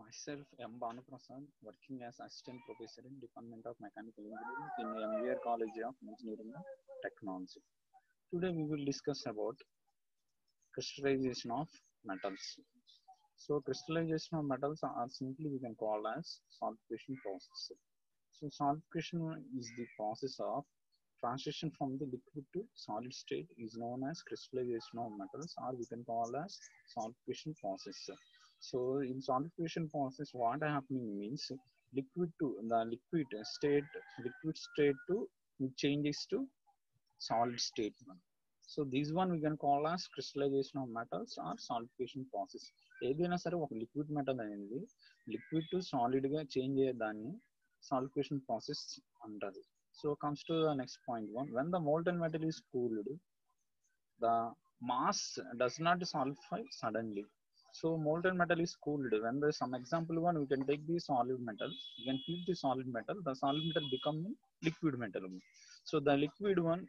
Myself, M. Bhanuprasad, working as Assistant Professor in Department of Mechanical Engineering in MBR College of Engineering and Technology. Today we will discuss about crystallization of metals. So crystallization of metals are simply we can call as solidification process. So solidification is the process of transition from the liquid to solid state is known as crystallization of metals, or we can call as solidification process. So in solidification process, what happening means liquid to the liquid state to changes to solid state one. So this one we can call as crystallization of metals or solidification process. ఏదైనా సరే ఒక liquid metal అనేది liquid to solid గా change అయ్యేదాన్ని solidification process అంటారు. So comes to the next point one. When the molten metal is cooled, the mass does not solidify suddenly. So molten metal is cooled. When there's some example one, we can take the solid metal. You can heat the solid metal. The solid metal become liquid metal. So the liquid one,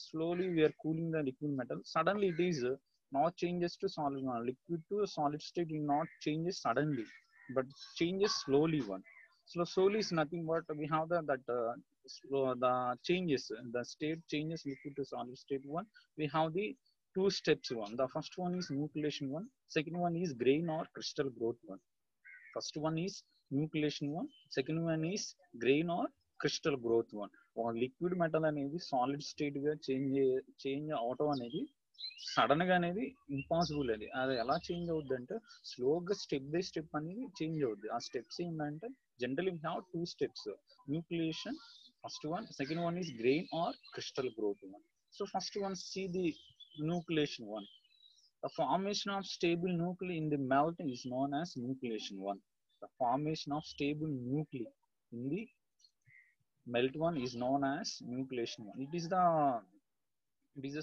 slowly we are cooling the liquid metal. Suddenly it is not changes to solid one. Liquid to solid state will not changes suddenly, but changes slowly one. So slowly is nothing but we have the changes, the state changes liquid to solid state one. We have the two steps one. The first one is nucleation one. Second one is grain or crystal growth one. First one is nucleation one. Second one is grain or crystal growth one. Liquid metal అనేది solid state గా change అవటం అనేది sudden గా అనేది impossible. అది ఎలా change అవుద్ది అంటే స్లోగా స్టెప్ బై స్టెప్ అనేది చేంజ్ అవుద్ది. ఆ స్టెప్స్ ఏంటంటే generally we have two steps, nucleation first one, second one is grain or crystal growth one. So first one see the nucleation one. The formation of stable nuclei in the melt is known as nucleation one. The formation of stable nuclei in the melt one is known as nucleation one. It is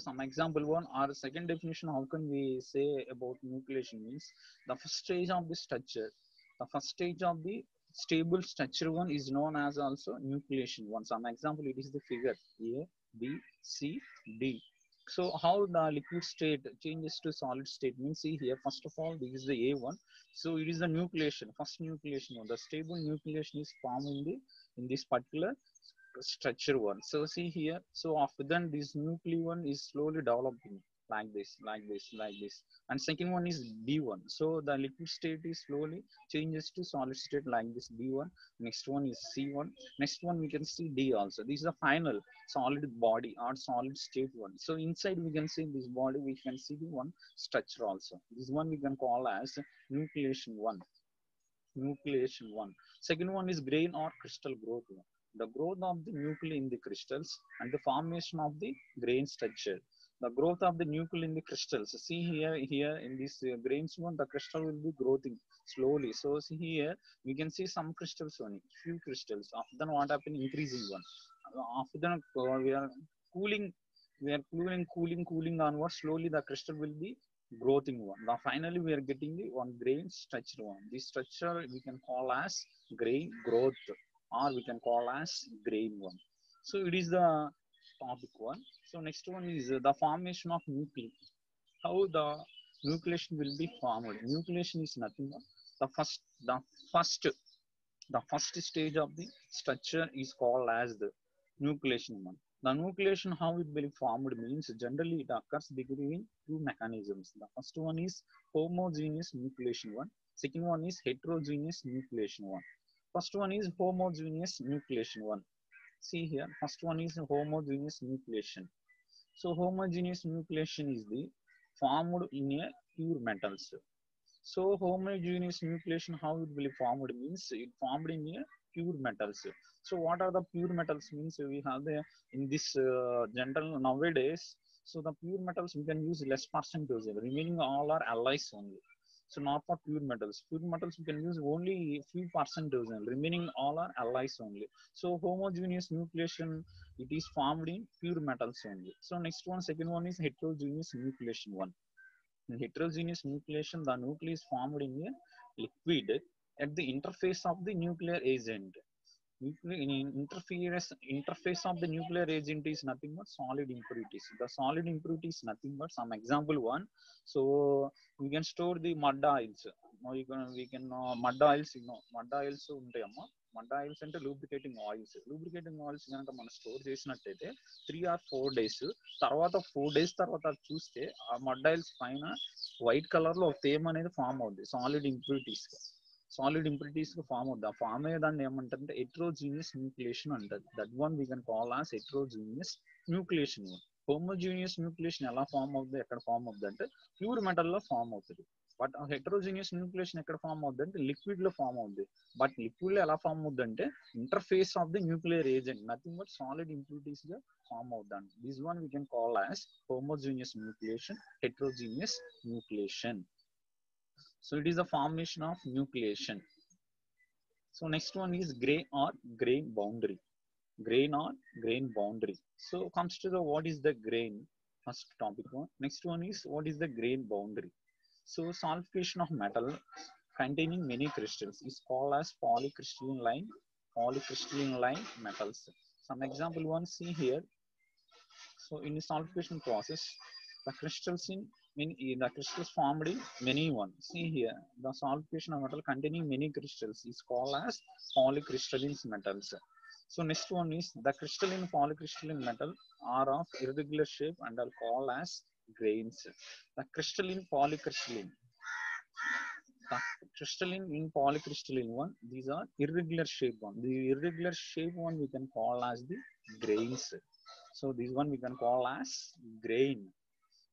some example one or second definition. How can we say about nucleation means the first stage of the structure, the first stage of the stable structure one is known as also nucleation one. Some example, it is the figure A, B, C, D. So how the liquid state changes to solid state means, see here, first of all this is the A1. So it is the nucleation, first nucleation one. The stable nucleation is formed in this particular structure one. So see here, so after then this nuclei one is slowly developing like this, like this, like this. And second one is D1. So the liquid state is slowly changes to solid state like this, D1. Next one is C1. Next one we can see D also. This is the final solid body or solid state one. So inside we can see this body, we can see the one structure also. This one we can call as nucleation one. Nucleation one. Second one is grain or crystal growth one. The growth of the nuclei in the crystals and the formation of the grain structure. The growth of the nuclei in the crystals. See here in this grains one, the crystal will be growing slowly. So see here, we can see some crystals only, few crystals. After then what happen? Increasing one. After then we are cooling, cooling onwards. Slowly the crystal will be growing one. Now finally we are getting the one grain structure one. This structure we can call as grain growth, or we can call as grain one. So it is the topic one. So next one is the formation of nuclei. How the nucleation will be formed? Nucleation is nothing but the first the first stage of the structure is called as the nucleation one. The nucleation, how it will be formed means generally it occurs between two mechanisms. The first one is homogeneous nucleation one. Second one is heterogeneous nucleation one. First one is homogeneous nucleation one. See here, first one is homogeneous nucleation. So homogeneous nucleation is the formed in a pure metals. So homogeneous nucleation, how it will be formed means it formed in a pure metals. So what are the pure metals means? We have the in this general nowadays. So the pure metals we can use less percentage. Remaining all are alloys only. So not for pure metals. Pure metals we can use only few percentage. Remaining all are alloys only. So homogeneous nucleation, it is formed in pure metals only. So next one, second one is heterogeneous nucleation one. In heterogeneous nucleation, the nuclei is formed in a liquid at the interface of the nuclear agent. Interface of the nuclear agent is nothing but solid impurities. The solid impurity is nothing but some example one. So we can store the mud oils. Now we can mud oils, mud oils ఉంటాయమ్మా. Mud oils అంటే lubricating oils కనుక మనం store చేసినట్టయితే 3 or 4 days తర్వాత 4 days తర్వాత చూస్తే ఆ mud oils పైన వైట్ కలర్ లో తేమ అనేది ఫామ్ అవుద్ది సాలిడ్ ఇంప్యూరిటీస్ ఫామ్ అవుద్ది. ఆ ఫామ్ అయ్యేదాన్ని ఏమంటారంటే హెట్రోజీనియస్ న్యూక్లియేషన్ అంటారు. That one we can call as heterogeneous nucleation. Homogeneous nucleation ఎలా ఫామ్ అవుద్ది, ఎక్కడ ఫామ్ అవుద్ది అంటే ప్యూర్ మెటల్ లో ఫామ్ అవుతుంది. బట్ హెట్రోజీనియస్ న్యూక్లియేషన్ ఎక్కడ ఫామ్ అవుద్ది అంటే లిక్విడ్ లో ఫామ్ అవుద్ది. బట్ లిక్విడ్ లో ఎలా ఫామ్ అవుద్ది అంటే interface of the nuclear agent nothing but solid impurities గా ఫామ్ అవుద్దండి. This one we can call as homogeneous nucleation, heterogeneous nucleation. So it is a formation of nucleation. So next one is grain or grain boundary. So comes to the what is the grain, first topic one. Next one is what is the grain boundary. So solidification of metal containing many crystals is called as polycrystalline metals. Some example one see here. So in the solidification process, the crystals formed in many one. See here, the solidification of metal containing many crystals is called as polycrystalline metals. So next one is the crystalline polycrystalline metal are of irregular shape and are called as grains. The crystalline polycrystalline. The crystalline in polycrystalline one, these are irregular shape one. The irregular shape one we can call as the grains. So this one we can call as grain.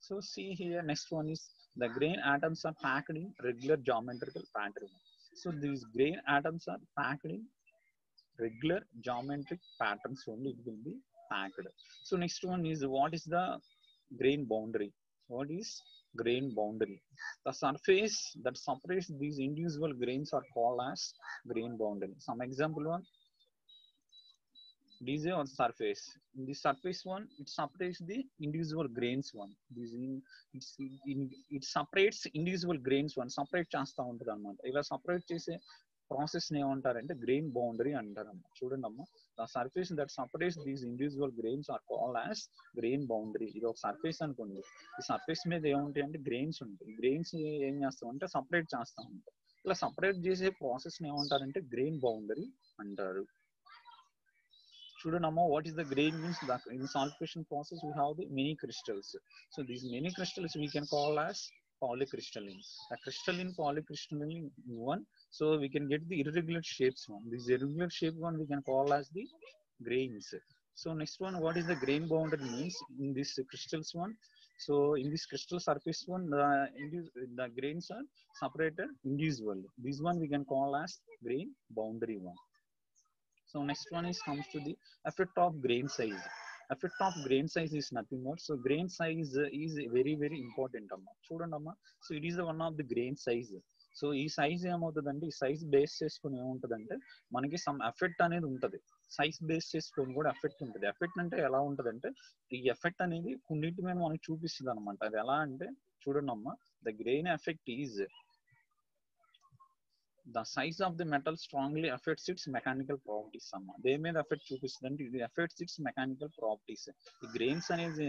So see here, next one is the grain atoms are packed in regular geometrical pattern. So these grain atoms are packed in regular geometric patterns only, it will be packed. So next one is what is the grain boundary? What is grain boundary? The surface that separates these individual grains are called as grain boundary. Some example one, these are on surface. In the surface one, it separates the individual grains one. It separates individual grains one. Separate చేస్తా ఉంటుంది అన్నమాట. ఇలా separate చేసే process ఏమంటారంటే grain boundary అంటారమ్మ. చూడండి అమ్మ, the surface that separates these individual grains are called as grain boundary. ఇది ఒక సర్ఫేస్ అనుకోండి. ఈ సర్ఫేస్ మీద ఏముంటాయి అంటే గ్రెయిన్స్ ఉంటాయి. గ్రెయిన్స్ ఏం చేస్తాం అంటే సపరేట్ చేస్తా ఉంటాం. ఇలా సపరేట్ చేసే ప్రాసెస్ ఏమంటారంటే గ్రెయిన్ బౌండరీ అంటారు. Student, what is the grain means? That in the solidification process we have the many crystals. So these many crystals we can call as polycrystalline. The crystalline polycrystalline one, so we can get the irregular shapes one. This irregular shape one we can call as the grains. So next one, what is the grain boundary means in this crystals one? So in this crystal surface one, the grains are separated individually. This one we can call as grain boundary one. So next one is comes to the effect of grain size. Effect of grain size is nothing more. So grain size is very important amma. Chudandi amma. So it is the one of the grain size. So ఈ size ఏమవుతుందంటే ఈ size base చేసుకుని ఏముంటుందంటే మనకి some effect అనేది ఉంటుంది. Size base చేసుకొని కూడా ఎఫెక్ట్ ఉంటుంది. ఎఫెక్ట్ అంటే ఎలా ఉంటుందంటే ఈ ఎఫెక్ట్ అనేది కొన్నింటి మీద మనకి చూపిస్తుంది అనమాట. అది ఎలా అంటే చూడండి అమ్మ, the grain effect is the size of the metal strongly affects its mechanical properties అమ్మ. దేని మీద ఎఫెక్ట్ చూపిస్తుంది అంటే ఇది ఎఫెక్ట్స్ ఇట్స్ మెకానికల్ ప్రాపర్టీస్. ఈ గ్రెయిన్స్ అనేది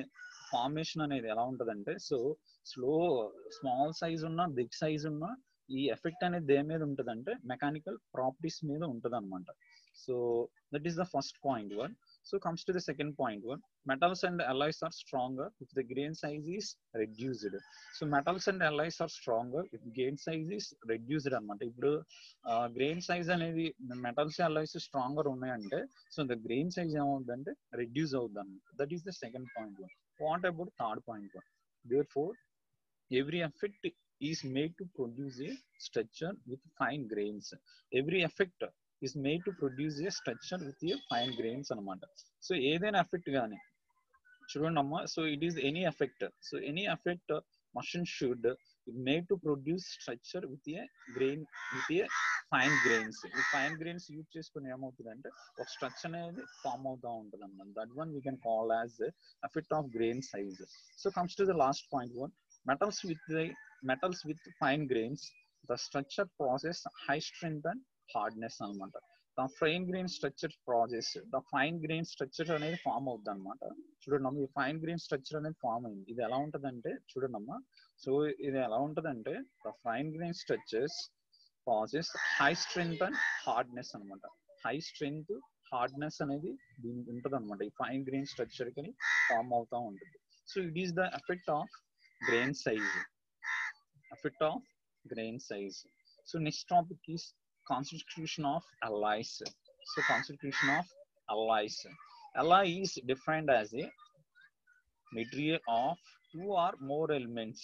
ఫార్మేషన్ అనేది ఎలా ఉంటుందంటే సో స్మాల్ సైజ్ ఉన్న బిగ్ సైజ్ ఉన్న ఈ ఎఫెక్ట్ అనేది దేని మీద ఉంటుందంటే మెకానికల్ ప్రాపర్టీస్ మీద ఉంటుంది అనమాట. So that is the first point one. So comes to the second point one, metals and alloys are stronger if the grain size is reduced. So metals and alloys are stronger if grain size is reduced అన్నమాట. ఇప్పుడు grain size అనేది metals alloys stronger ఉన్నాయంటే so the grain size ఏమవుతుందంటే reduce అవుతుంది అన్నమాట. That is the second point one. What about third point one? Therefore every effect is made to produce a structure with fine grains. Every effect is made to produce a structure with a fine grains అనమాట. So ఏదైనా effect కానీ చూడండి అమ్మ, so it is any effect. So any effect machine should made to produce structure with a grain with a fine grains. ఈ fine grains use చేసుకుని ఏమవుతుందంటే ఒక structure అనేది ఫామ్ అవుతూ ఉంటుంది అన్నమాట. That one we can call as effect of grain size. So comes to the last point one, metals with fine grains, the structure possess high strength and hardness అనమాట. the fine grain structure process, the fine grain structure అనేది form అవుతుంది అనమాట. చూడండి అమ్మ, ఈ fine grain structure అనేది form అయింది. ఇది ఎలా ఉంటదంటే చూడండి అమ్మ, సో ఇది ఎలా ఉంటదంటే the fine grain structures process high strength and hardness అనమాట. హై స్ట్రెంగ్త్ హార్డ్నెస్ అనేది దీనికి ఉంటుంది అనమాట. ఈ ఫైన్ గ్రెయిన్ స్ట్రక్చర్ కి ఫామ్ అవుతా ఉంటుంది. So it is the effect of grain size, effect of grain size. So next topic is constitution of alloys. So constitution of alloys. Alloy is defined as a material of two or more elements.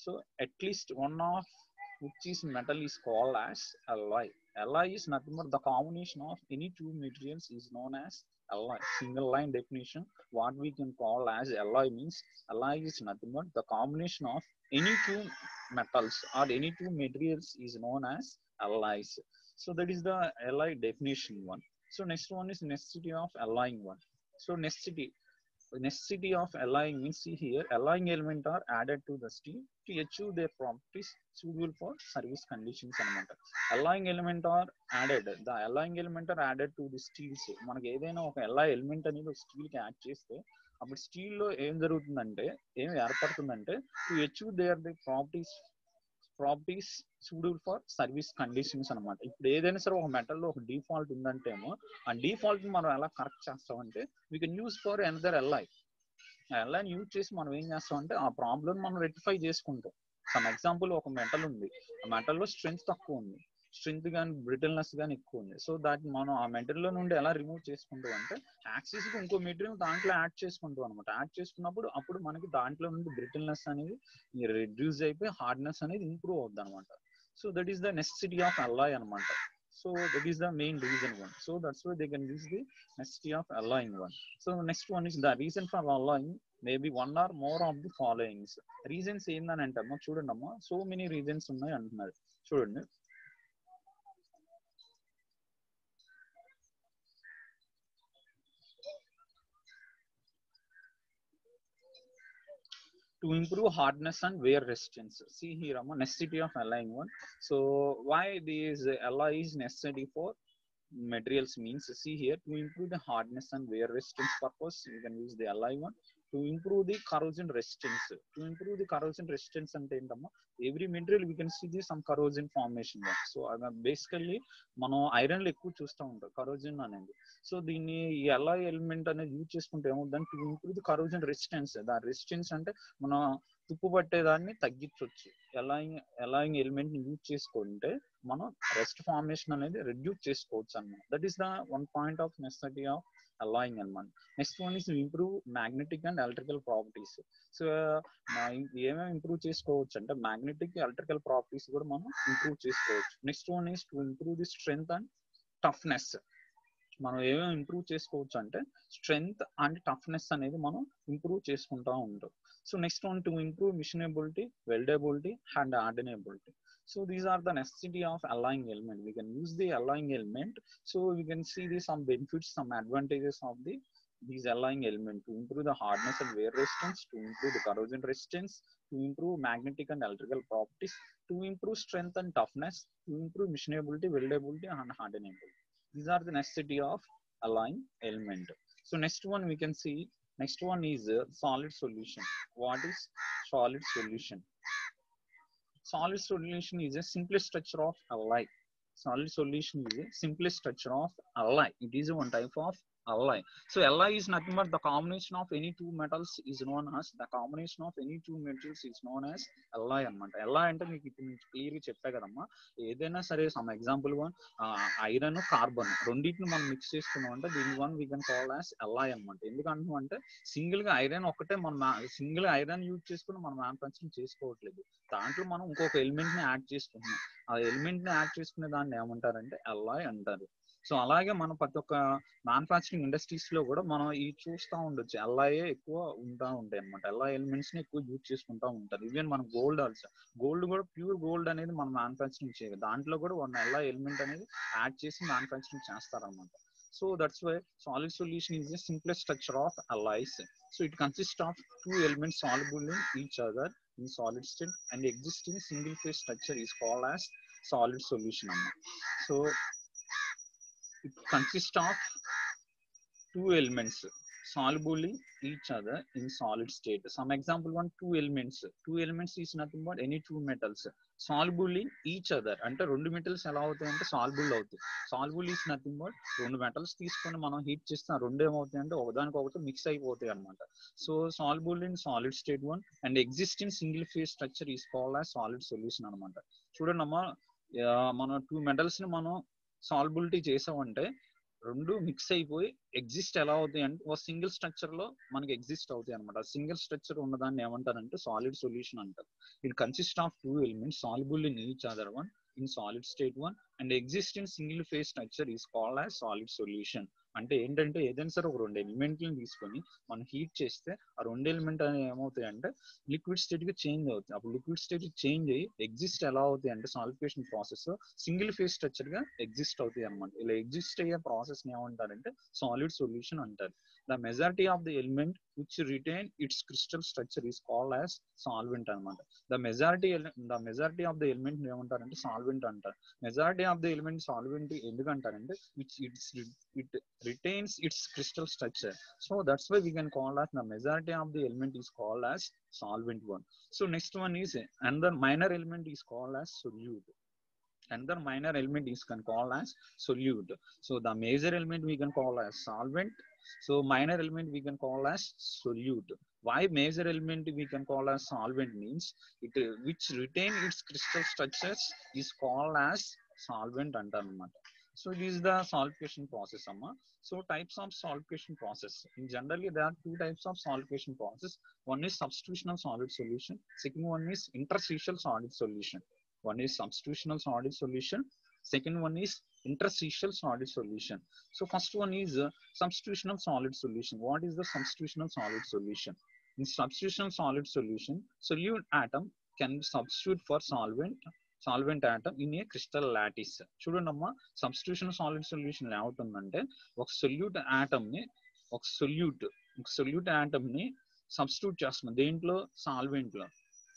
So at least one of which is metal is called as alloy. Alloy is nothing but the combination of any two materials is known as alloy. Single line definition, what we can call as alloy means alloy is nothing but the combination of any two metals or any two materials is known as alloys. So that is the alloy definition one. So next one is necessity of alloying one. So necessity of alloying means, see here, alloying element are added to the steel to achieve their properties suitable for service conditions anamata. Alloying element are added, the alloying element are added to the steels. మనకి ఏదైనా ఒక alloy element అనేది steel కి add చేస్తే అప్పుడు steel లో ఏం జరుగుతుందంటే, ఏం ఏర్పడుతుందంటే to achieve their the properties suitable for service conditions అనమాట. ఇప్పుడు ఏదైనా సరే ఒక మెటల్లో ఒక డిఫాల్ట్ ఉందంటేమో ఆ డిఫాల్ట్ మనం ఎలా కరెక్ట్ చేస్తామంటే we can use for another LI. ఆ ఎల్ఐని యూజ్ చేసి మనం ఏం చేస్తామంటే ఆ ప్రాబ్లం మనం రెక్టిఫై చేసుకుంటాం. సమ్ ఎగ్జాంపుల్, ఒక మెటల్ ఉంది, ఆ మెటల్లో స్ట్రెంగ్త్ తక్కువ ఉంది, స్ట్రెంగ్త్ కానీ బ్రిటిల్నెస్ కానీ ఎక్కువ ఉంది. సో దాన్ని మనం ఆ మెటీరియల్ నుండి ఎలా రిమూవ్ చేసుకుంటాం అంటే యాక్సిస్ కి ఇంకో మెటీరియల్ దాంట్లో యాడ్ చేసుకుంటాం అనమాట. యాడ్ చేసుకున్నప్పుడు అప్పుడు మనకి దాంట్లో నుండి బ్రిటిల్నెస్ అనేది రిడ్యూస్ అయిపోయి హార్డ్నెస్ అనేది ఇంప్రూవ్ అవుద్ది అనమాట. So that is the necessity of alloy అనమాట. So that is the main reason one. So that's why they can use the necessity of alloying one. So next one is the reason for alloying may be one or more of the followings. Reasons ఏందని అంటే అమ్మ చూడండి అమ్మ, so many reasons ఉన్నాయి అంటున్నారు. చూడండి, to improve hardness and wear resistance. See here, necessity of alloying one. So why this alloy is necessary for materials means, see here, to improve the hardness and wear resistance purpose you can use the alloy one. To improve the corrosion resistance, to improve the corrosion resistance ante entama, every material we can see this some corrosion formation one. So basically మనం iron లో ఎక్కువ చూస్తూ ఉంటాం corrosion అనేది. So దీన్ని ఈ alloy element అనేది use చేసుకుంటే ఏమవుతుందని to improve the corrosion resistance. దాని రెసిస్టెన్స్ అంటే మనం తుప్పు పట్టేదాన్ని తగ్గించవచ్చు. అల్లాయింగ్ ఎలిమెంట్ ని యూజ్ చేసుకుంటే మనం రెస్ట్ ఫార్మేషన్ అనేది రెడ్యూస్ చేసుకోవచ్చు అన్నమాట. That is the one point of necessity of alloying element. Next one is to improve magnetic and electrical properties. So ఏమేమి ఇంప్రూవ్ చేసుకోవచ్చు అంటే మ్యాగ్నెటిక్ ఎలక్ట్రికల్ ప్రాపర్టీస్ కూడా మనం ఇంప్రూవ్ చేసుకోవచ్చు. Next one is to improve the strength and toughness. మనం ఏమేమి improve చేసుకోవచ్చు అంటే స్ట్రెంగ్త్ అండ్ టఫ్నెస్ అనేది మనం ఇంప్రూవ్ చేసుకుంటా ఉంటాం. So next one to improve machinability, weldability and hardenability. So these are the necessity of alloying element. We can use the alloying element. So we can see some benefits, some advantages of these alloying element to improve the hardness and wear resistance, to improve the corrosion resistance, to improve magnetic and electrical properties, to improve strength and toughness, to improve machinability, weldability and hardenability. These are the necessity of alloying element. So next one we can see, next one is solid solution. What is solid solution? Solid solution is a simplest structure of alloy. Solid solution is a simplest structure of alloy. It is one type of alloy. So alloy is nothing but the combination of any two metals is known as, the combination of any two metals is known as alloy అన్నమాట. alloy అంటే మీకు ఇప్పుడు clear గా చెప్పా కదమ్మా. ఏదైనా సరే some example one iron carbon రెండింటిని మనం మిక్స్ చేసుకున్నాం అంటే దీని one we can call as alloy అన్నమాట. ఎందుకంటున్నాం అంటే సింగిల్ గా ఐరన్ ఒకటే మనం సింగిల్ ఐరన్ యూజ్ చేసుకుని మనం మ్యానుఫ్యాక్చరింగ్ చేసుకోవట్లేదు. దాంట్లో మనం ఇంకొక ఎలిమెంట్ ని యాడ్ చేసుకుంటున్నాం. ఆ ఎలిమెంట్ ని యాడ్ చేసుకునే దాన్ని ఏమంటారంటే alloy అంటారు. సో అలాగే మనం ప్రతి ఒక్క మ్యానుఫ్యాక్చరింగ్ ఇండస్ట్రీస్ లో కూడా మనం ఇవి చూస్తూ ఉండొచ్చు. ఎల్ఐఏ ఎక్కువ ఉంటా ఉంటాయి అనమాట. ఎల్ఐ ఎలిమెంట్స్ ని ఎక్కువ యూజ్ చేసుకుంటా ఉంటారు. ఈవెన్ మన గోల్డ్ ఆల్సో, గోల్డ్ కూడా ప్యూర్ గోల్డ్ అనేది మనం మ్యానుఫ్యాక్చరింగ్ చేయాలి. దాంట్లో కూడా వన్ ఎల్ఐ ఎలిమెంట్ అనేది యాడ్ చేసి మ్యానుఫ్యాక్చరింగ్ చేస్తారనమాట. So that's why solid solution is the simplest structure of alloys. So it consists of two elements soluble in each other in solid state and existing single phase structure is called as solid solution. So It consists of two elements soluble in each other in solid state. Some example one, two elements. Two elements is nothing but any two metals soluble in each other. అంటే రెండు metals ఎలా అవుతాయి అంటే సాల్బుల్ అవుతాయి. సాల్బుల్ is nothing but రెండు metals తీసుకొని మనం heat చేస్తే రెండు ఏమవుతాయి అంటే ఒకదానికొకటి మిక్స్ అయిపోతాయి అనమాట. So సాల్బుల్ in solid state one and existing single phase structure is called as solid solution అనమాట. చూడండి అమ్మా, మనం టూ మెటల్స్ ని మనం సాల్బిలిటీ చేసామంటే రెండు మిక్స్ అయిపోయి ఎగ్జిస్ట్ ఎలా అవుతాయి అంటే ఒక సింగిల్ స్ట్రక్చర్ లో మనకి ఎగ్జిస్ట్ అవుతాయి అనమాట. సింగిల్ స్ట్రక్చర్ ఉన్నదాన్ని ఏమంటారంటే సాలిడ్ సొల్యూషన్ అంటారు. It consist of two elements సాల్బుల్ in each other one in solid state one and existing single phase structure is called as solid solution. అంటే ఏంటంటే ఏదైనా సరే ఒక రెండు ఎలిమెంట్లను తీసుకొని మనం హీట్ చేస్తే ఆ రెండు ఎలిమెంట్ అనేవి ఏమవుతాయి అంటే లిక్విడ్ స్టేట్ గా చేంజ్ అవుతాయి. అప్పుడు లిక్విడ్ స్టేట్ చేంజ్ అయ్యి ఎగ్జిస్ట్ ఎలా అవుతాయి అంటే solidification process single phase structure గా ఎగ్జిస్ట్ అవుతాయి అనమాట. ఇలా ఎగ్జిస్ట్ అయ్యే ప్రాసెస్ ని ఏమంటారంటే సాలిడ్ సొల్యూషన్ అంటారు. The majority of the element which retain its crystal structure is called as solvent అనమాట. The majority of the element ఏమంటారంటే సాల్వెంట్ అంటారు. Majority of the element solvent ఎందుకంటారంటే it retains its crystal structure. So that's why we can call as the majority of the element is called as solvent one. So next one is another minor element is called as solute. Another minor element is can call as solute. So the major element we can call as solvent. So minor element we can call as solute. Why major element we can call as solvent means it which retain its crystal structures is called as solvent antarannamata. So it is the solidification process amma. So types of solidification process in generally there are two types of solidification process. One is substitutional solid solution, second one is interstitial solid solution. One is substitutional solid solution, second one is interstitial solid solution. So first one is substitutional solid solution. What is the substitutional solid solution? In substitutional solid solution, solute atom can substitute for solvent atom in a crystal lattice. చూడండమ్మా, substitution solid solution ఏమవుతుందంటే ఒక solute atom ని substitute చేస్తున్నాం దేంట్లో solvent లో.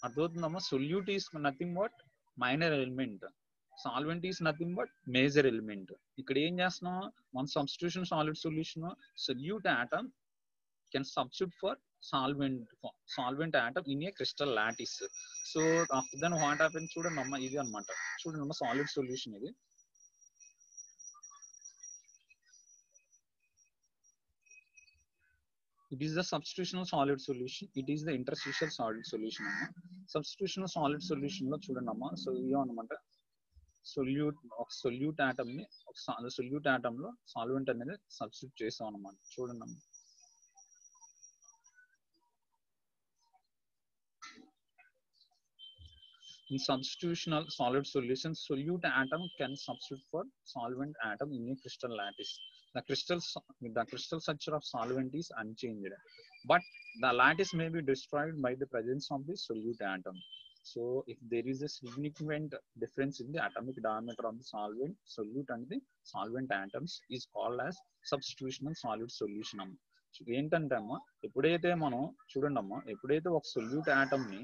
అర్థమవుతుందమ్మా, solute is nothing but minor element, solvent is nothing but major element. ఇక్కడ ఏం చేస్తున్నాం మన substitution solid solution solute atom can substitute for solvent atom in a crystal lattice. So after then what happens చూడండి అమ్మ, ఇది అన్నమాట. చూడండి అమ్మ, సాలిడ్ సొల్యూషన్ ఇది. It is the substitutional solid solution. It is the interstitial solid solution అమ్మ. Substitutional solid solution లో చూడండి అమ్మ, సో ఇయో అన్నమాట సొల్యూట్ ఆటమ్ ని సొల్యూట్ ఆటమ్ లో సాల్వెంట్ అనేది సబ్స్టిట్యూట్ చేసాం అన్నమాట. చూడండి అమ్మ, in substitutional solid solution, solute atom can substitute for solvent atom in a crystal lattice. The crystal structure of solvent is unchanged, but the lattice may be destroyed by the presence of the solute atom. So if there is a significant difference in the atomic diameter of the solute and the solvent atoms is called as substitutional solid solution. ఏంటంటే అమ్మా, ఎప్పుడైతే మనం చూడండి అమ్మా, ఎప్పుడైతే ఒక solute atom ని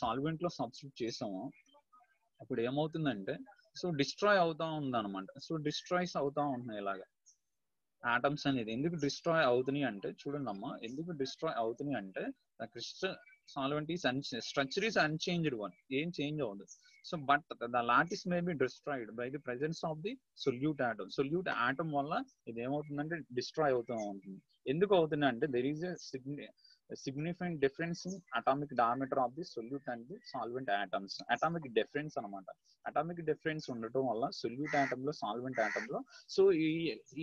solvent లో సబ్స్టిట్యూట్ చేసామో అప్పుడు ఏమవుతుందంటే సో డిస్ట్రాయ్ అవుతా ఉందన్నమాట. సో డిస్ట్రాయ్స్ అవుతా ఉంటున్నాయి ఇలాగా ఆటమ్స్ అనేది. ఎందుకు డిస్ట్రాయ్ అవుతున్నాయి అంటే చూడండి అమ్మా, ఎందుకు డిస్ట్రాయ్ అవుతున్నాయి అంటే crystal solvent is structure is unchanged one, ఏం చేంజ్ అవ్వదు. So but the lattice may be destroyed by the presence of the solute atom. Solute atom వల్ల ఇది ఏమవుతుందంటే డిస్ట్రాయ్ అవుతూ ఉంటుంది. ఎందుకు అవుతుంది అంటే there is a significant difference in atomic diameter of the solute and the solvent atoms. Atomic difference అనమాట. Atomic difference ఉండటం వల్ల సొల్యూట్ ఆటమ్ లో సాల్వెంట్ ఆటమ్ లో సో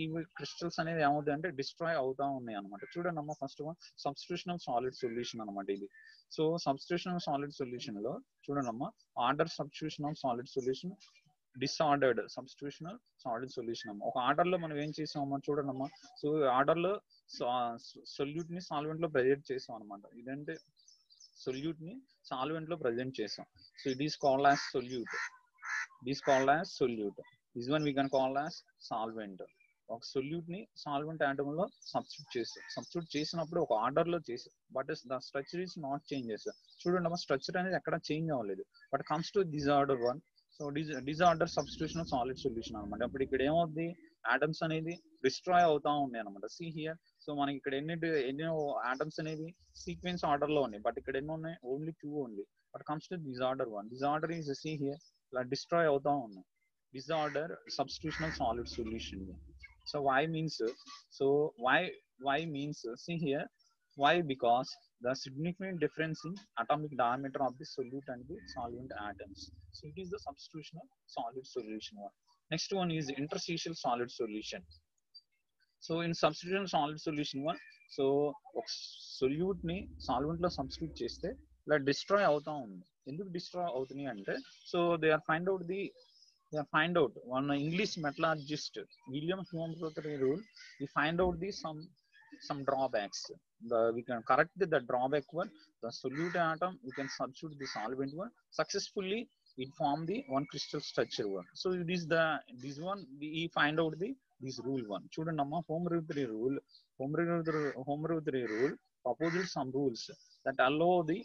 ఈ క్రిస్టల్స్ అనేది ఏమవుతాయి అంటే డిస్ట్రాయ్ అవుతా ఉన్నాయి అనమాట. చూడండి అమ్మ, first one substitutional solid solution అనమాట ఇది. సో సబ్స్టిట్యూషనల్ సాలిడ్ సొల్యూషన్ లో చూడండి అమ్మ, order substitution of solid solution, disordered substitutional solid solution అమ్మ. ఒక ఆర్డర్ లో మనం ఏం చేసామమ్మా చూడండి అమ్మా, సో ఆర్డర్ లో సొల్యూట్ ని సాల్వెంట్ లో ప్రెజెంట్ చేసాం అనమాట. ఇదంటే సొల్యూట్ ని సాల్వెంట్ లో ప్రెజెంట్ చేసాం. So it is called as solute. This one we can call as solvent. ఒక సొల్యూట్ ని సాల్వెంట్ ఆటమ్ లో సబ్స్టిట్యూట్ చేసినప్పుడు ఒక ఆర్డర్ లో చేసి, but the structure is not changes. చూడండి అమ్మా, స్ట్రక్చర్ అనేది ఎక్కడ చేంజ్ అవ్వలేదు. But comes to disorder one. So disorder substitution solid solution అనమాట. అప్పుడు ఇక్కడ ఏమవుద్ది, ఆటమ్స్ అనేది డిస్ట్రాయ్ అవుతా ఉన్నాయి అనమాట. See here. సో మనకి ఇక్కడ ఎన్నో ఆటమ్స్ అనేది సీక్వెన్స్ ఆర్డర్ లో ఉన్నాయి, బట్ ఇక్కడ ఎన్ని ఉన్నాయి, ఓన్లీ 2 ఉంది. But comes to disorder 1. Disorder is see here ఇలా డిస్ట్రాయ్ అవుతా ఉన్నాయి. Disorder substitutional solid solution. So why means, so why means, see here, why, because the significant difference in atomic diameter of the solute and the solvent atoms. So it is the substitutional solid solution one. Next one is interstitial solid solution. So in substitutional solid solution one, so solute ni solvent lo substitute cheste ఇలా destroy అవుతా ఉంది. ఎందుకు destroy అవుతున్నాయి అంటే, so they find out one English metallurgist, William Hume rule, we find out some drawbacks. We can correct the drawback one, the solute atom, we can substitute the solvent one, successfully it form the one crystal structure one. So it is this one we find out this rule one. Chudandi amma, Home rule proposed some rules that allow the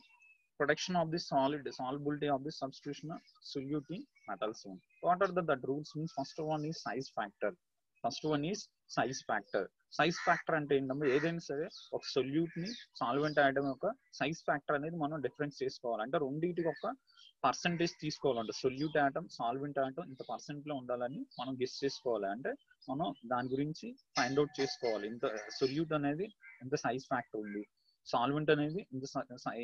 production of the solubility of the substitutional solute in metals one. What are the rules means? First one is size factor. Size factor అంటే ఏంటంటే, ఏదైనా సరే ఒక solute ని solvent atom యొక్క size factor అనేది మనం difference చేసుకోవాలి. అంటే రెండింటికి ఒక పర్సంటేజ్ తీసుకోవాలంటే, సొల్యూట్ ఆటం సాల్వెంట్ ఆటం ఇంత పర్సెంట్ లో ఉండాలని మనం గెస్ చేసుకోవాలి. అంటే మనం దాని గురించి ఫైండ్ అవుట్ చేసుకోవాలి, ఇంత సొల్యూట్ అనేది ఎంత సైజ్ ఫ్యాక్టర్ ఉంది, సాల్వెంట్ అనేది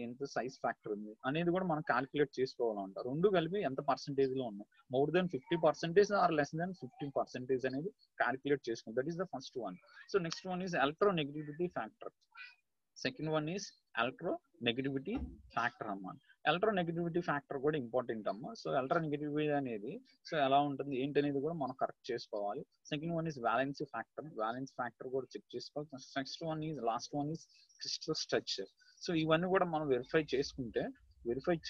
ఎంత సైజ్ ఫ్యాక్టర్ ఉంది అనేది కూడా మనం క్యాలిక్యులేట్ చేసుకోవాలంట. రెండు కలిపి ఎంత పర్సెంటేజ్ లో ఉన్నాయి, more than 50% or less than 15% అనేది క్యాలిక్యులేట్ చేసుకుంటాం. That is the first one. So next one is electronegativity factor. Second one is electronegativity factor అమ్మా. ఎలక్ట్రోనెగటివిటీ ఫ్యాక్టర్ కూడా ఇంపార్టెంట్ అమ్మా. సో ఎలక్ట్రోనెగటివిటీ అనేది సో ఎలా ఉంటుంది ఏంటి అనేది కూడా మనం కరెక్ట్ చేసుకోవాలి. Second one is valency factor కూడా చెక్ చేసుకోవాలి. Next one is last one is crystal structure. So ఇవన్నీ కూడా మనం వెరిఫై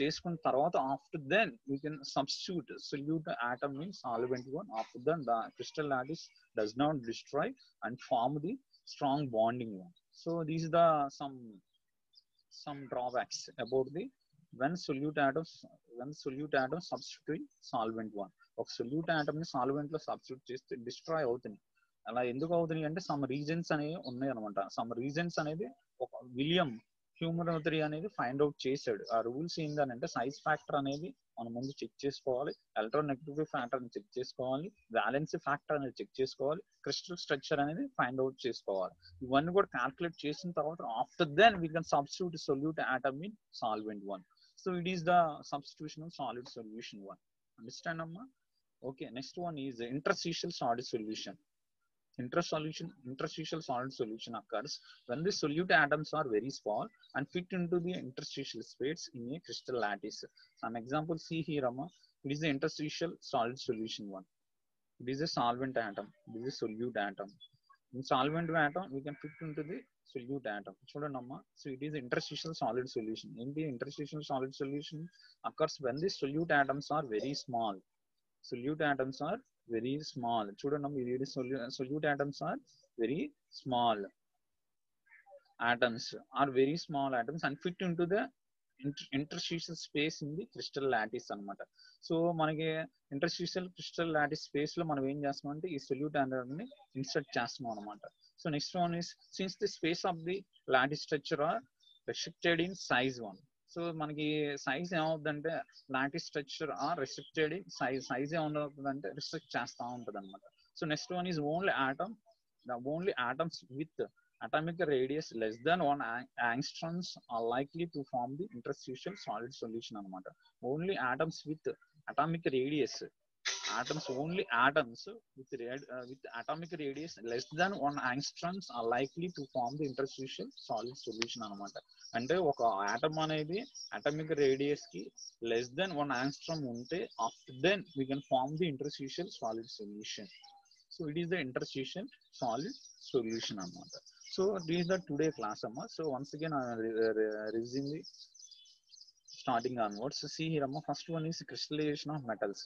చేసుకున్న తర్వాత after then we can substitute solute atom in solvent one. After then the crystal lattice does not destroy and form the strong bonding one. So these are the some drawbacks about the when solute atoms substitute solvent one. ఒక solute atom ని solvent లో substitute చేస్తే destroy అవుతుంది. అలా ఎందుకు అవుతుంది అంటే some reasons అనేవి ఉన్నాయి అనమాట. సమ్ రీజన్స్ అనేది ఒక విలియం హ్యూమన్ అనేది ఫైండ్ అవుట్ చేశాడు. ఆ రూల్స్ ఏంటంటే, సైజ్ ఫ్యాక్టర్ అనేది మనం ముందు చెక్ చేసుకోవాలి, ఎలక్ట్రోనెగటివిటీ ఫ్యాక్టర్ ని చెక్ చేసుకోవాలి, వ్యాలెన్సీ ఫ్యాక్టర్ అనేది చెక్ చేసుకోవాలి, క్రిస్టల్ స్ట్రక్చర్ అనేది ఫైండ్ అవుట్ చేసుకోవాలి. ఇవన్నీ కూడా క్యాల్కులేట్ చేసిన తర్వాత after then we can substitute solute atom in solvent one. So it is the substitutional solid solution one. Understand అమ్మా? Okay, next one is the interstitial solid solution. Interstitial solid solution occurs when the solute atoms are very small and fit into the interstitial space in a crystal lattice. Some examples see here, Amma. It is the interstitial solid solution one. It is a solvent atom. This is a solute atom. In solvent atom, we can fit into the solute atom. So it is interstitial solid solution. In the interstitial solid solution occurs when the solute atoms are very small. Solute atoms are very small. Solute atoms are very small atoms and fit into the interstitial space in the crystal lattice అన్నమాట. So మనకి interstitial crystal lattice space లో మనం ఏం చేస్తాం అంటే ఈ solute atom ని insert చేస్తాం అనమాట. So next one is since the space of the lattice structure are restricted in size one. So మనకి సైజ్ ఏమవుతుందంటే lattice structure are restricted in size ఏమవుతుందంటే రిస్ట్రిక్ట్ చేస్తూ ఉంటుంది అనమాట. So next one is only atoms with atomic radius less than 1 angstroms are likely to form the interstitial solid solution anamata. Only atoms with atomic radius with atomic radius less than 1 angstroms are likely to form the interstitial solid solution anamata. అంటే ఒక atom అనేది atomic radius కి less than 1 angstrom ఉంటే after then we can form the interstitial solid solution. So it is the interstitial solid solution anamata. So this is the today class amma. So once again I resume the starting onwards. So see here amma, first one is crystallization of metals.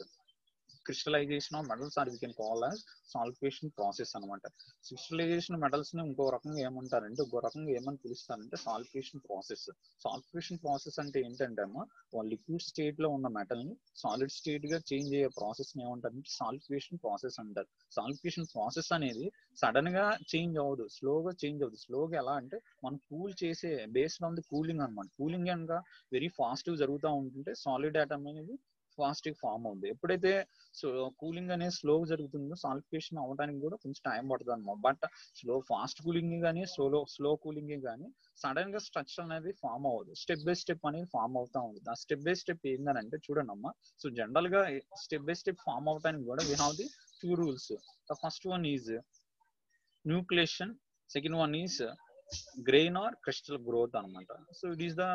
crystallization of metals, or we can call as salvation process అనమాట. Crystallisation metals ని ఇంకో రకంగా ఏమంటారంటే, ఇంకో రకంగా ఏమని పిలుస్తారంటే salvation process. Salvation process అంటే ఏంటంటే అమ్మా, లిక్విడ్ స్టేట్ లో ఉన్న మెటల్ ని సాలిడ్ స్టేట్ గా చేంజ్ అయ్యే ప్రాసెస్ ని ఏమంటారంటే సాల్వేషన్ ప్రాసెస్ అంటారు. సాల్వేషన్ ప్రాసెస్ అనేది సడన్ గా చేంజ్ అవ్వదు, స్లోగా చేంజ్ అవ్వదు. స్లోగా ఎలా అంటే మనం కూల్ చేసే బేస్డ్ ఆన్ ది కూలింగ్ అనమాట. కూలింగ్ కనుక వెరీ ఫాస్ట్ జరుగుతూ ఉంటుంటే సాలిడ్ ఆటమ్ అనేది ఫాస్ట్ ఫామ్ అవుతుంది. ఎప్పుడైతే సో కూలింగ్ అనేది స్లోగా జరుగుతుందో సాల్వేషన్ అవ్వడానికి కూడా కొంచెం టైం పడుతుంది అనమాట. బట్ ఫాస్ట్ కూలింగ్ కానీ స్లో కూలింగ్ కానీ సడన్ గా స్ట్రక్చర్ అనేది ఫామ్ అవ్వదు, స్టెప్ బై స్టెప్ అనేది ఫామ్ అవుతా ఉంటుంది. ఆ స్టెప్ బై స్టెప్ ఏంటంటే చూడండి అమ్మా, సో జనరల్ గా స్టెప్ బై స్టెప్ ఫామ్ అవడానికి కూడా we have the few rules. The first one is nucleation, second one is grain or crystal growth అనమాట. So it is the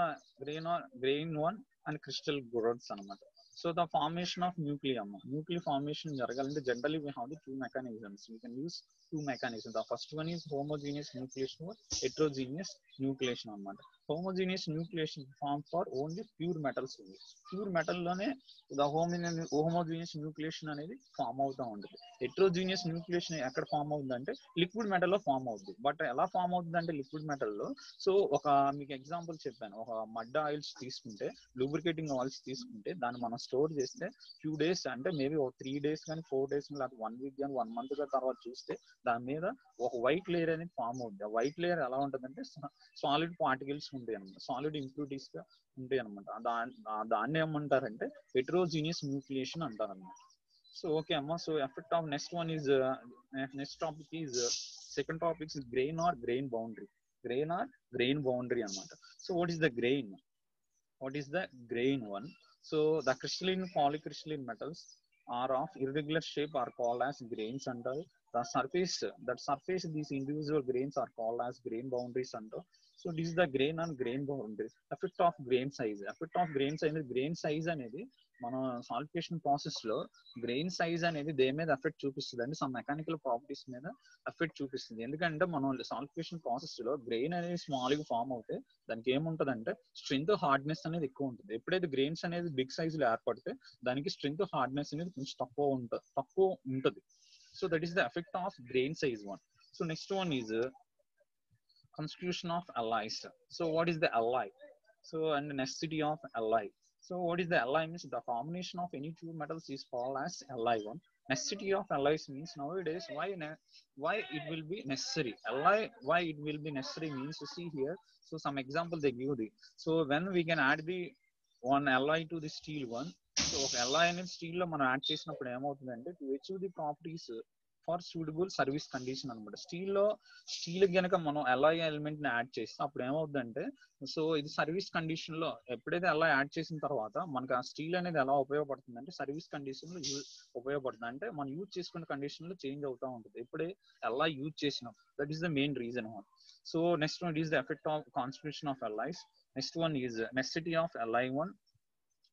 grain one and crystal growths అనమాట. So the formation of nucleum, nuclear formation jaragalante generally we have the two mechanisms. We can use two mechanisms. The first one is homogeneous nucleation or heterogeneous nucleation anamata. Homogeneous nucleation form for only pure metals only. Pure metal lone the homogeneous nucleation anedi form avuta untadi. Heterogeneous nucleation ekkada form avundante liquid metal lo form avuddi. But ela form avundante liquid metal lo, so oka meeku example cheppanu, oka mud oils తీసుకుంటే, lubricating oils తీసుకుంటే దాన్ని మనం store చేస్తే few days అంటే maybe ఒక 3 days కానీ 4 days లేకపోతే 1 week కానీ 1 month తర్వాత చూస్తే దాని మీద ఒక వైట్ లేయర్ అనేది ఫామ్ అవుతుంది. ఆ వైట్ లేయర్ ఎలా ఉంటుందంటే సాలిడ్ పార్టికల్స్ ఉంటాయి అనమాట, సాలిడ్ ఇంప్యూరిటీస్ గా ఉంటాయి అనమాట. దాన్ని ఏమంటారంటే హెటరోజీనియస్ న్యూక్లియేషన్ అంటారు అనమాట. సో ఓకే అమ్మా, so effect of next one is next topic is second topic is grain or grain boundary. Grain or grain boundary అనమాట. So what is the grain? What is the grain one? So the crystalline polycrystalline metals are of irregular shape are called as grains under the surface. That surface these individual grains are called as grain boundaries under. So this is the grain and grain boundaries. Effect of grain size. Effect of grain size. Grain size అనేది మన salvation process లో grain size అనేది దేని మీద effect చూపిస్తుంది అంటే some mechanical properties మీద effect చూపిస్తుంది. ఎందుకంటే మనం సాల్వేషన్ ప్రాసెస్ లో గ్రెయిన్ అనేది స్మాల్ గా ఫామ్ అవుతే దానికి ఏముంటది అంటే స్ట్రెంత్ హార్డ్నెస్ అనేది ఎక్కువ ఉంటుంది. ఎప్పుడైతే గ్రెయిన్స్ అనేది బిగ్ సైజ్ లో ఏర్పడితే దానికి స్ట్రెంత్ హార్డ్నెస్ అనేది కొంచెం తక్కువ ఉంటది. So that is the effect of grain size one. So next one is constitution of alloys. So what is the alloy? So and necessity of alloy. So what is the alloy means the combination of any two metals is called as alloy one. Necessity of alloys means nowadays why it will be necessary. Alloy, why it will be necessary means you see here. So some example they give the, so when we can add the one alloy to the steel one. So ఒక alloy అనేది steel లో మనం add చేసినప్పుడు ఏమవుతుందంటే to achieve the properties for suitable service condition అనమాట. Steel కనుక మనం Alai element ని యాడ్ చేస్తే అప్పుడు ఏమవుతుందంటే, సో ఇది సర్వీస్ కండిషన్ లో ఎప్పుడైతే అలా యాడ్ చేసిన తర్వాత మనకు ఆ స్టీల్ అనేది ఎలా ఉపయోగపడుతుంది అంటే సర్వీస్ కండిషన్ లో ఉపయోగపడుతుంది. అంటే మనం యూజ్ చేసుకునే కండిషన్ లో చేంజ్ అవుతా ఉంటుంది ఎప్పుడే ఎలా యూజ్ చేసినాం. That is the main reason. So next one is the effect of constitution of alloys. Next one is necessity of alloy one.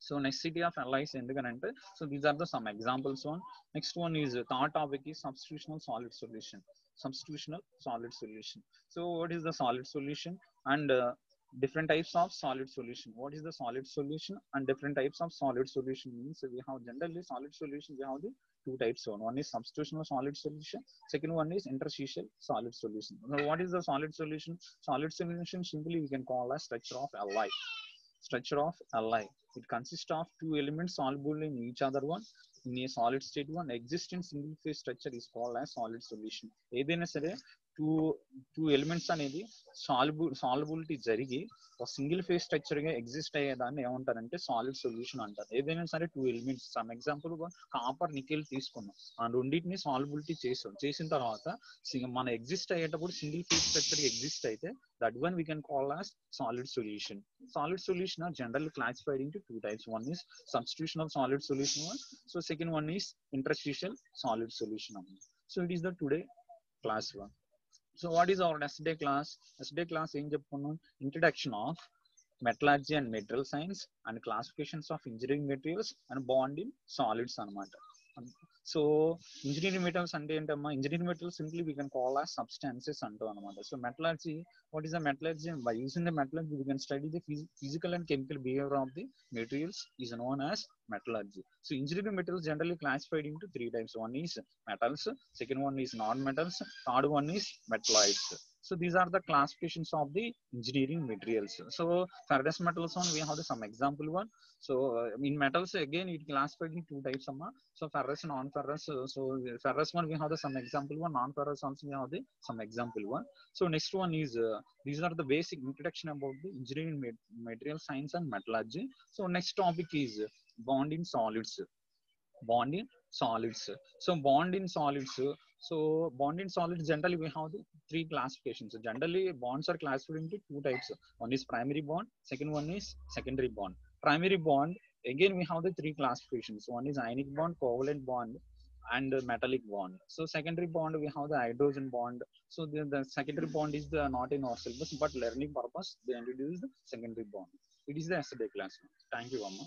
So necessity of alloys ఎందుకనంటే, so these are the some examples one. Next one is third topic is substitutional solid solution. Substitutional solid solution. So what is the solid solution and different types of solid solution? What is the solid solution and different types of solid solution means we have generally solid solution we have the two types. One is substitutional solid solution, second one is interstitial solid solution. Now what is the solid solution? Solid solution simply we can call as structure of alloy. Structure of alloy. It consists of two elements soluble in each other one in a solid state one. Existing single phase structure is called as solid solution. ఏదైనా సరే two elements అనేది solubility జరిగి ఒక single phase structure గా exist అయ్యేదాన్ని ఏమంటారంటే solid solution అంటారు. ఏదైనా సరే two elements, some example copper nickel తీసుకున్నాం, ఆ రెండింటిని సాల్యుబిలిటీ చేసిన తర్వాత మన ఎగ్జిస్ట్ అయ్యేటప్పుడు సింగిల్ ఫేజ్ స్ట్రక్చర్ ఎగ్జిస్ట్ అయితే that one we can call as solid solution. Solid solution are generally classified into two types. One is substitutional solid solution one. So second one is interstitial solid solution. So it is the today class one. So what is our next day class? Next day class em cheppunnam, introduction of metallurgy and material science and classifications of engineering materials and bond in solids anamata. So engineering metals ante entama, engineering metals simply we can call as substances antu anamata. So metallurgy, what is the metallurgy? By using the metallurgy we can study the physical and chemical behavior of the materials is known as metallurgy. So engineering materials generally classified into three types. One is metals, second one is non-metals, third one is metalloids. So these are the classifications of the engineering materials. So ferrous metals one, we have some example one. So in metals again it classified in two types. So ferrous and non-ferrous. So ferrous one we have some example one, non-ferrous also we have some example one. So next one is these are the basic introduction about the engineering material science and metallurgy. So next topic is bond in solids. Bond in solids. So bond in solids. So bond in solids generally we have the three classifications. So generally bonds are classified into two types. One is primary bond, second one is secondary bond. Primary bond again we have the three classifications. One is ionic bond, covalent bond, and metallic bond. So secondary bond we have the hydrogen bond. So the secondary bond is the not in our syllabus, but learning purpose they introduced the secondary bond. It is the yesterday class. Thank you, Amma.